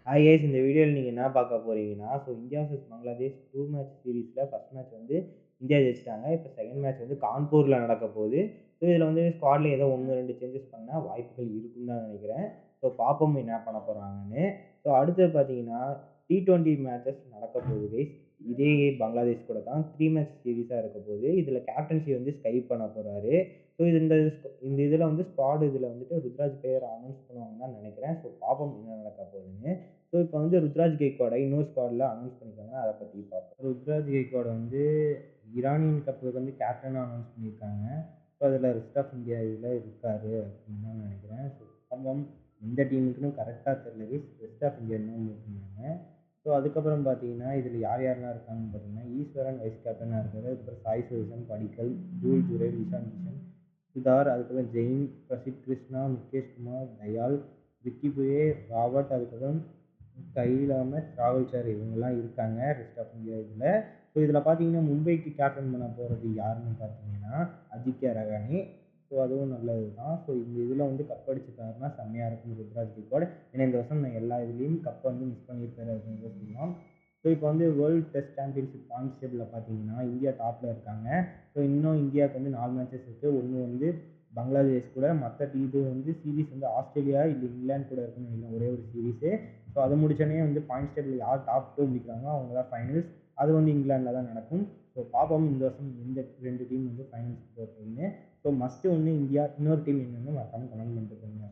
Hi guys, இந்த வீடியோவில் நீங்கள் என்ன பார்க்க போகிறீங்கன்னா, இந்தியா vs பங்களாதேஷ் 2 மேட்ச் சீரிஸில் ஃபர்ஸ்ட் மேட்ச் வந்து இந்தியா ஜெயிச்சிட்டாங்க. இப்போ செகண்ட் மேட்ச் வந்து கான்பூரில் நடக்க போகுது. இதில் வந்து ஸ்குவாடில் ஏதோ 1-2 சேஞ்சஸ் பண்ணால் வாய்ப்புகள் இருக்குன்னு தான் நினைக்கிறேன். பார்ப்போம் என்ன பண்ண போகிறாங்கன்னு. அடுத்தது பார்த்தீங்கன்னா T20 மேட்சஸ் நடக்க போகுது கைஸ். இதே பங்களாதேஷ் கூட தான் 3 மேட்ச் சீரிஸாக இருக்க போகுது. இதில் கேப்டன்சி வந்து ஸ்கை பண்ண போகிறாரு. இந்த இதில் வந்து ஸ்குவாட் இதில் வந்துட்டு ருத்ராஜ் பேர் அனௌன்ஸ் பண்ணுவாங்கன்னு தான் நினைக்கிறேன். பார்ப்போம் என்ன நடக்க போகுதுன்னு. இப்போ வந்து ருத்ராஜ் கெய்க்வாடை இன்னொரு ஸ்குவாடில் அனௌன்ஸ் பண்ணியிருக்காங்க. அதை பற்றி பார்ப்போம். ருத்ராஜ் கெய்க்வாடை வந்து ஈரானியன் கப்புக்கு வந்து கேப்டனாக அனௌன்ஸ் பண்ணியிருக்காங்க. அதில் ரெஸ்ட் ஆஃப் இந்தியா இதில் இருக்கார் அப்படின்னு தான் நினைக்கிறேன். பார்ப்போம். எந்த டீமுக்குன்னு கரெக்டாக தெரியல. ரெஸ்ட் ஆஃப் இந்தியா இன்னும் பண்ணியிருக்காங்க. அதுக்கப்புறம் பார்த்தீங்கன்னா இதில் யார் யாரெல்லாம் இருக்காங்கன்னு பார்த்தீங்கன்னா ஈஸ்வரன் வைஸ் கேப்டனாக இருக்கார். அதுக்கப்புறம் சாய் சுதர்சன், படிக்கல், தூல் ஜுரேல், இஷான் கிஷன், சுதார், அதுக்கப்புறம் ஜெயின், பிரசித் கிருஷ்ணா, முகேஷ் குமார், தயால், விக்கி புயே, ராபர்ட், அதுக்கப்புறம் கையில் ராகுல் சார் இவங்கெல்லாம் இருக்காங்க ரெஸ்ட் ஆஃப் இந்தியா இதில். இதில் பார்த்தீங்கன்னா மும்பைக்கு கேப்டன் பண்ண போகிறது யாருன்னு பார்த்தீங்கன்னா அஜித்யா ரகானே. அதுவும் நல்லது தான். இந்த இதில் வந்து கப் அடிச்சுட்டாருன்னா செம்மையாக இருக்கும் ருத்ராஜ் கெய்க்வாட். ஏன்னா இந்த வருஷம் நான் எல்லா இதுலேயும் கப்பை வந்து மிஸ் பண்ணியிருக்காரு அப்படின்னு சொல்லலாம். இப்போ வந்து வேர்ல்டு டெஸ்ட் சாம்பியன்ஷிப் பாயிண்ட்ஸ் டேபிளில் பார்த்தீங்கன்னா இந்தியா டாப்பில் இருக்காங்க. இன்னும் இந்தியாவுக்கு வந்து 4 மேட்சஸ் இருக்குது. ஒன்று வந்து பங்களாதேஷ் கூட, மற்ற இது வந்து சீரீஸ் வந்து ஆஸ்திரேலியா இல்லை இங்கிலாந்து கூட இருக்குன்னு நினைக்கிறேன் ஒரே ஒரு சீரீஸு. அது முடிச்சோடனே வந்து பாயிண்ட்ஸ் டேபிள் யார் டாப் 2 முடிக்கிறாங்களோ அவங்க தான் ஃபைனல்ஸ். அது வந்து இங்கிலாந்தில் தான் நடக்கும். பார்ப்போம் இந்த வருஷம் எந்த 2 டீம் வந்து ஃபைனல்ஸ் போகிறதுன்னு. மஸ்ட்டு ஒன்று இந்தியா, இன்னொரு டீம் என்னென்னு மறக்காமல் கமெண்ட் பண்ணிட்டு போங்க.